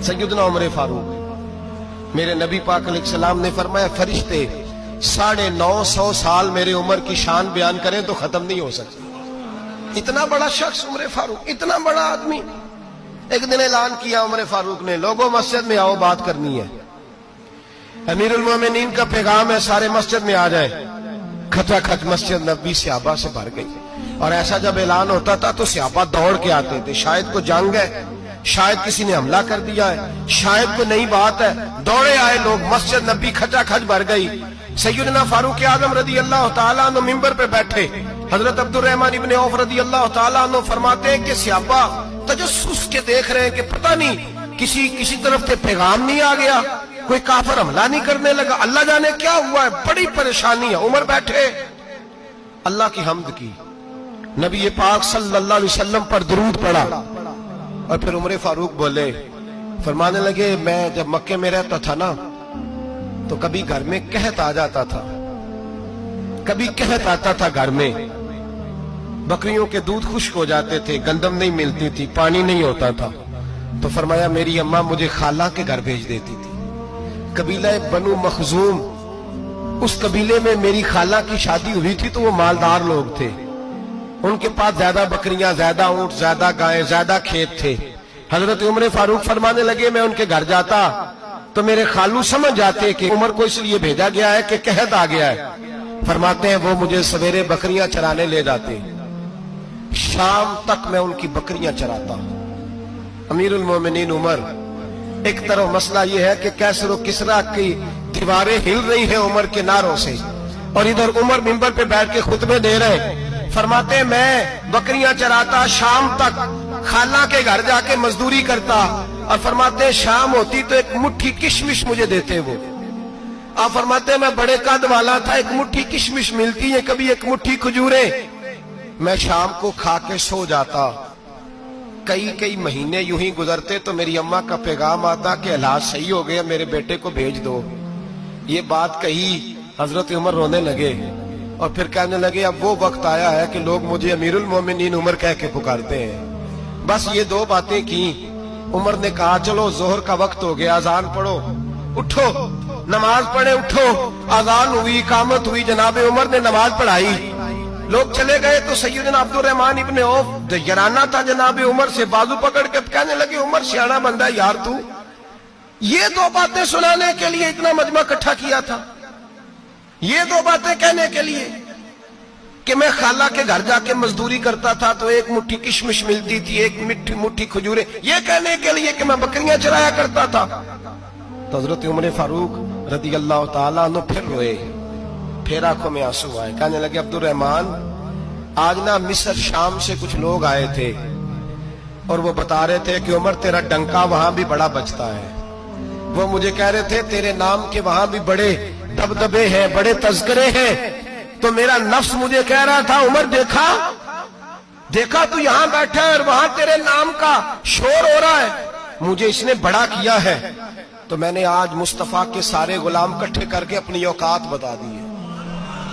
سیدنا عمر فاروق، میرے نبی پاک علیہ السلام نے فرمایا فرشتے 950 سال میرے عمر کی شان بیان کریں تو ختم نہیں ہو سکتی۔ اتنا بڑا شخص عمر فاروق، اتنا بڑا آدمی۔ ایک دن اعلان کیا عمر فاروق نے، لوگوں مسجد میں آؤ، بات کرنی ہے۔ امیر المومنین کا پیغام ہے، سارے مسجد میں آ جائیں۔ کھچا کھچ مسجد نبی صحابہ سے بھر گئی، اور ایسا جب اعلان ہوتا تھا تو صحابہ دوڑ کے آتے تھے، شاید کو جنگ ہے، شاید کسی نے حملہ کر دیا ہے، شاید کوئی نئی بات ہے۔ دوڑے آئے لوگ، مسجد نبی کھچا کھچ بھر گئی۔ سیدنا فاروق اعظم رضی اللہ تعالیٰ عنہ منبر پہ بیٹھے، حضرت عبد الرحمن ابن عوف رضی اللہ تعالیٰ عنہ فرماتے ہیں کہ صحابہ تجسس کے دیکھ رہے ہیں کہ پتہ نہیں کسی طرف سے پیغام نہیں آ گیا، کوئی کافر حملہ نہیں کرنے لگا، اللہ جانے کیا ہوا ہے، بڑی پریشانی ہے۔ عمر بیٹھے، اللہ کی حمد کی، نبی پاک صلی اللہ علیہ وسلم پر درود پڑھا، اور پھر عمر فاروق بولے، فرمانے لگے میں جب مکے میں رہتا تھا نا تو کبھی گھر میں قحط آ جاتا تھا، کبھی قحط آتا تھا گھر میں، بکریوں کے دودھ خشک ہو جاتے تھے، گندم نہیں ملتی تھی، پانی نہیں ہوتا تھا، تو فرمایا میری اماں مجھے خالہ کے گھر بھیج دیتی تھی۔ قبیلہ بنو مخزوم، اس قبیلے میں میری خالہ کی شادی ہوئی تھی تو وہ مالدار لوگ تھے، ان کے پاس زیادہ بکریاں، زیادہ اونٹ، زیادہ گائیں، زیادہ کھیت تھے۔ حضرت عمر فاروق فرمانے لگے میں ان کے گھر جاتا تو میرے خالو سمجھ جاتے کہ عمر کو اس لیے بھیجا گیا ہے کہ قحط آ گیا ہے، فرماتے ہیں وہ مجھے سویرے بکریاں چرانے لے جاتے، شام تک میں ان کی بکریاں چراتا۔ امیر المومنین عمر، ایک طرف مسئلہ یہ ہے کہ کیسر و کسرا کی دیواریں ہل رہی ہیں عمر کے نعروں سے، اور ادھر عمر منبر پہ بیٹھ کے خطبے دے رہے ہیں، فرماتے ہیں میں بکریاں چراتا، شام تک خالہ کے گھر جا کے مزدوری کرتا، اور فرماتے ہیں شام ہوتی تو ایک مٹھی کشمش مجھے دیتے وہ۔ آپ فرماتے ہیں میں بڑے قد والا تھا، ایک مٹھی کشمش ملتی ہے، کبھی ایک مٹھی کھجوریں، میں شام کو کھا کے سو جاتا۔ کئی مہینے یوں ہی گزرتے تو میری اماں کا پیغام آتا کہ علاج صحیح ہو گیا، میرے بیٹے کو بھیج دو۔ یہ بات کہی، حضرت عمر رونے لگے، اور پھر کہنے لگے اب وہ وقت آیا ہے کہ لوگ مجھے امیر المومنین عمر کہہ کے پکارتے ہیں۔ بس یہ دو باتیں کی، عمر نے کہا چلو ظہر کا وقت ہو گیا، اذان پڑھو، اٹھو نماز پڑھے، اٹھو۔ اذان ہوئی، اقامت ہوئی، جناب عمر نے نماز پڑھائی، لوگ چلے گئے تو سیدنا عبد الرحمن ابن عوف یارانہ تھا جناب عمر سے، بازو پکڑ کے کہنے لگے عمر سیاڑا بندہ یار تو یہ دو باتیں سنانے کے لیے اتنا مجمع اکٹھا کیا تھا، یہ دو باتیں کہنے کے لیے کہ میں خالہ کے گھر جا کے مزدوری کرتا تھا تو ایک مٹھی کشمش ملتی تھی، ایک مٹھی کھجوریں، یہ کہنے کے لیے کہ میں بکریاں چرایا کرتا تھا۔ تو حضرت عمر فاروق رضی اللہ تعالیٰ عنہ پھر روئے، پھر آنکھوں میں آنسو آئے، کہنے لگے عبد الرحمن آج نا مصر شام سے کچھ لوگ آئے تھے اور وہ بتا رہے تھے کہ عمر تیرا ڈنکا وہاں بھی بڑا بجتا ہے، وہ مجھے کہہ رہے تھے تیرے نام کے وہاں بھی بڑے دبدبے ہیں، بڑے تذکرے ہیں، تو میرا نفس مجھے کہہ رہا تھا عمر دیکھا تو یہاں بیٹھا ہے اور وہاں تیرے نام کا شور ہو رہا ہے، مجھے اس نے بڑا کیا ہے، تو میں نے آج مصطفیٰ کے سارے غلام اکٹھے کر کے اپنی اوقات بتا دی ہے،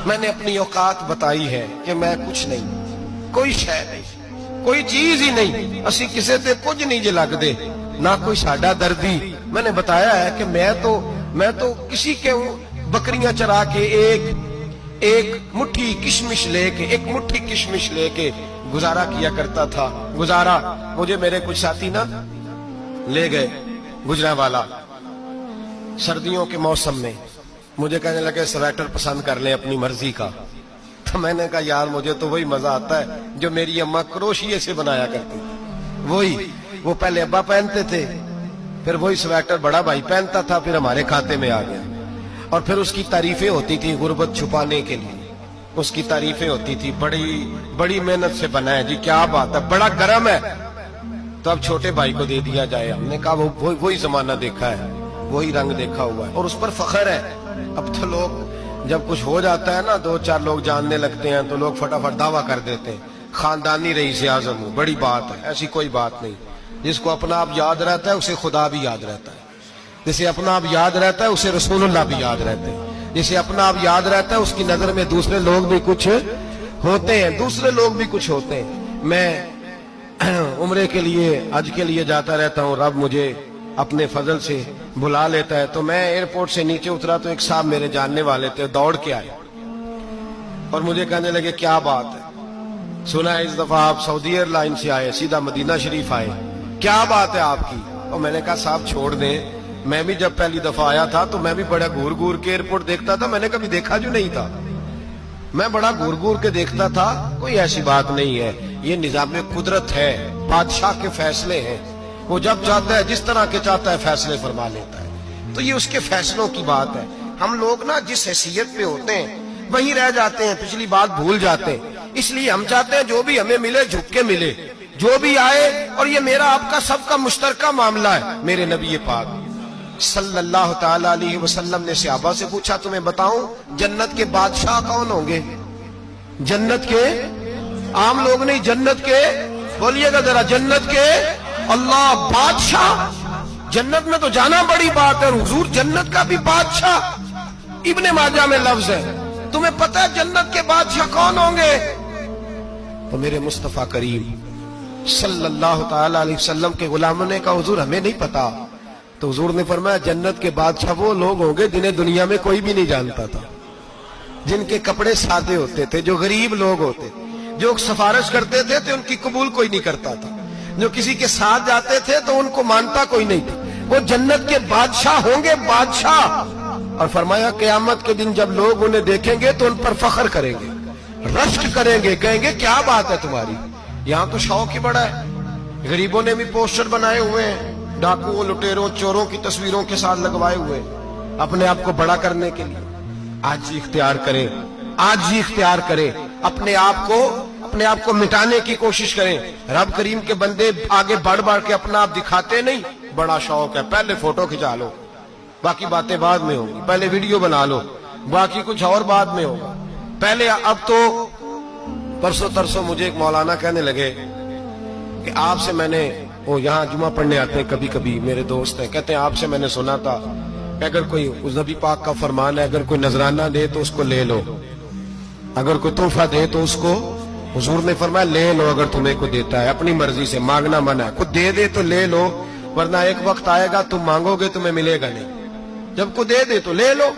میں نے اپنی اوقات بتائی ہے کہ میں کچھ نہیں، کوئی شے نہیں، کوئی چیز ہی نہیں، اسی کسے تے کچھ نہیں جے لگ دے، نہ کوئی ساڈا دردی۔ میں نے بتایا ہے کہ میں تو کسی کے بکریاں چرا کے ایک مٹھی کشمش لے کے گزارا کیا کرتا تھا۔ گزارا مجھے میرے کچھ ساتھی نا لے گئے گجرانوالا سردیوں کے موسم میں، مجھے کہنے لگے سویٹر پسند کر لیں اپنی مرضی کا، تو میں نے کہا یار مجھے تو وہی مزہ آتا ہے جو میری اماں کروشیے سے بنایا کرتی، وہ پہلے ابا پہنتے تھے، پھر وہی سویٹر بڑا بھائی پہنتا تھا، پھر ہمارے کھاتے میں آ گیا، اور پھر اس کی تعریفیں ہوتی تھی غربت چھپانے کے لیے، اس کی تعریفیں ہوتی تھی بڑی محنت سے بنا ہے جی، کیا بات ہے، بڑا گرم ہے، تو اب چھوٹے بھائی کو دے دیا جائے۔ ہم نے کہا وہی زمانہ دیکھا ہے، وہی رنگ دیکھا ہوا ہے، اور اس پر فخر ہے۔ اب تو لوگ جب کچھ ہو جاتا ہے نا، 2-4 لوگ جاننے لگتے ہیں تو لوگ فٹافٹ دعویٰ کر دیتے ہیں خاندانی رئیس اعظم ہوں، بڑی بات ہے، ایسی کوئی بات نہیں۔ جس کو اپنا آپ یاد رہتا ہے اسے خدا بھی یاد رہتا ہے، جسے اپنا آپ یاد رہتا ہے اسے رسول اللہ بھی یاد رہتے ہیں، جسے اپنا آپ یاد رہتا ہے اس کی نظر میں دوسرے لوگ بھی کچھ ہوتے ہیں۔ میں عمرے کے لیے، حج کے لیے جاتا رہتا ہوں، رب مجھے اپنے فضل سے بلا لیتا ہے. تو میں ایئرپورٹ سے نیچے اترا تو ایک صاحب میرے جاننے والے تھے, دوڑ کے آئے اور مجھے کہنے لگے کیا بات ہے, سنا ہے اس دفعہ آپ سعودی ایئر لائن سے آئے, سیدھا مدینہ شریف آئے, کیا بات ہے آپ کی؟ اور میں نے کہا صاحب چھوڑ دیں, میں بھی جب پہلی دفعہ آیا تھا تو میں بھی بڑا گور گور کے ایئرپورٹ دیکھتا تھا, میں نے کبھی دیکھا جو نہیں تھا, میں بڑا گور گور کے دیکھتا تھا, کوئی ایسی بات نہیں ہے, یہ نظام قدرت ہے, بادشاہ کے فیصلے ہیں, وہ جب چاہتا ہے جس طرح کے چاہتا ہے فیصلے فرما لیتا ہے, تو یہ اس کے فیصلوں کی بات ہے. ہم لوگ نا جس حیثیت پہ ہوتے ہیں وہیں رہ جاتے ہیں, پچھلی بات بھول جاتے ہیں, اس لیے ہم چاہتے ہیں جو بھی ہمیں ملے جھک کے ملے, جو بھی آئے, اور یہ میرا آپ کا سب کا مشترکہ معاملہ ہے. میرے نبی پاک صلی اللہ تعالی علیہ وسلم نے صحابہ سے پوچھا تمہیں بتاؤں جنت کے بادشاہ کون ہوں گے؟ جنت کے عام لوگ نہیں, جنت کے, بولیے گا ذرا, جنت کے اللہ بادشاہ. جنت میں تو جانا بڑی بات ہے, حضور جنت کا بھی بادشاہ, ابن ماجہ میں لفظ ہے. تمہیں پتہ ہے جنت کے بادشاہ کون ہوں گے؟ تو میرے مصطفیٰ کریم صلی اللہ تعالی علیہ وسلم کے غلاموں نے کہا حضور ہمیں نہیں پتا. تو حضور نے فرمایا جنت کے بادشاہ وہ لوگ ہوں گے جنہیں دنیا میں کوئی بھی نہیں جانتا تھا, جن کے کپڑے سادے ہوتے تھے, جو غریب لوگ ہوتے, جو سفارش کرتے تھے تو ان کی قبول کوئی نہیں کرتا تھا, جو کسی کے ساتھ جاتے تھے تو ان کو مانتا کوئی نہیں تھا, وہ جنت کے بادشاہ ہوں گے, بادشاہ. اور فرمایا قیامت کے دن جب لوگ انہیں دیکھیں گے تو ان پر فخر کریں گے, رشک کریں گے, کہیں گے کیا بات ہے تمہاری, یہاں تو شوق ہی بڑا ہے. غریبوں نے بھی پوسٹر بنائے ہوئے ہیں, ڈاکوؤں, لٹیروں, چوروں کی تصویروں کے ساتھ لگوائے ہوئے, اپنے آپ کو بڑا کرنے کے لیے. آج اختیار کریں, آج اختیار کریں, اپنے آپ کو مٹانے کی کوشش کریں. رب کریم کے بندے آگے بڑھ بڑھ کے اپنا آپ دکھاتے نہیں, بڑا شوق ہے, پہلے فوٹو کھچا لو, باقی باتیں بعد میں ہوں گی, پہلے ویڈیو بنا لو, باقی کچھ اور بعد میں ہوگا. پہلے اب تو پرسوں ترسوں مجھے ایک مولانا کہنے لگے کہ آپ سے میں نے, وہ یہاں جمعہ پڑھنے آتے ہیں کبھی کبھی, میرے دوست ہیں, کہتے ہیں آپ سے میں نے سنا تھا کہ اگر کوئی اس نبی پاک کا فرمان ہے, اگر کوئی نذرانہ دے تو اس کو لے لو, اگر کوئی تحفہ دے تو اس کو, حضور نے فرمایا لے لو اگر تمہیں کو دیتا ہے, اپنی مرضی سے, مانگنا منع ہے, کوئی دے دے تو لے لو, ورنہ ایک وقت آئے گا تم مانگو گے تمہیں ملے گا نہیں, جب کو دے دے تو لے لو.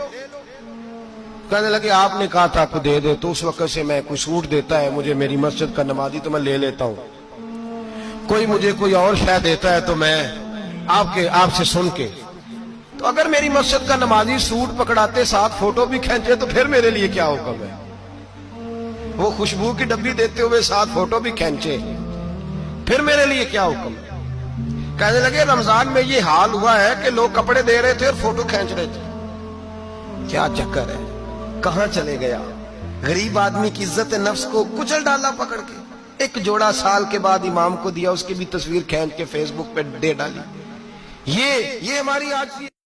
کہنے لگے آپ نے کہا تھا کو دے دے, تو اس وقت سے میں کوئی سوٹ دیتا ہے مجھے میری مسجد کا نمازی تو میں لے لیتا ہوں, کوئی مجھے کوئی اور شے دیتا ہے تو میں آپ سے سن کے, تو اگر میری مسجد کا نمازی سوٹ پکڑاتے ساتھ فوٹو بھی کھینچے تو پھر میرے لیے کیا حکم ہے, وہ خوشبو کی ڈبی دیتے ہوئے ساتھ فوٹو بھی کھینچے, پھر میرے لیے کیا حکم ہے. کہنے لگے رمضان میں یہ حال ہوا ہے کہ لوگ کپڑے دے رہے تھے اور فوٹو کھینچ رہے تھے, کیا چکر ہے, کہاں چلے گیا. غریب آدمی کی عزت نفس کو کچل ڈالا پکڑ کے, ایک جوڑا سال کے بعد امام کو دیا, اس کی بھی تصویر کھینچ کے فیس بک پہ دے ڈالی. یہ ہماری آج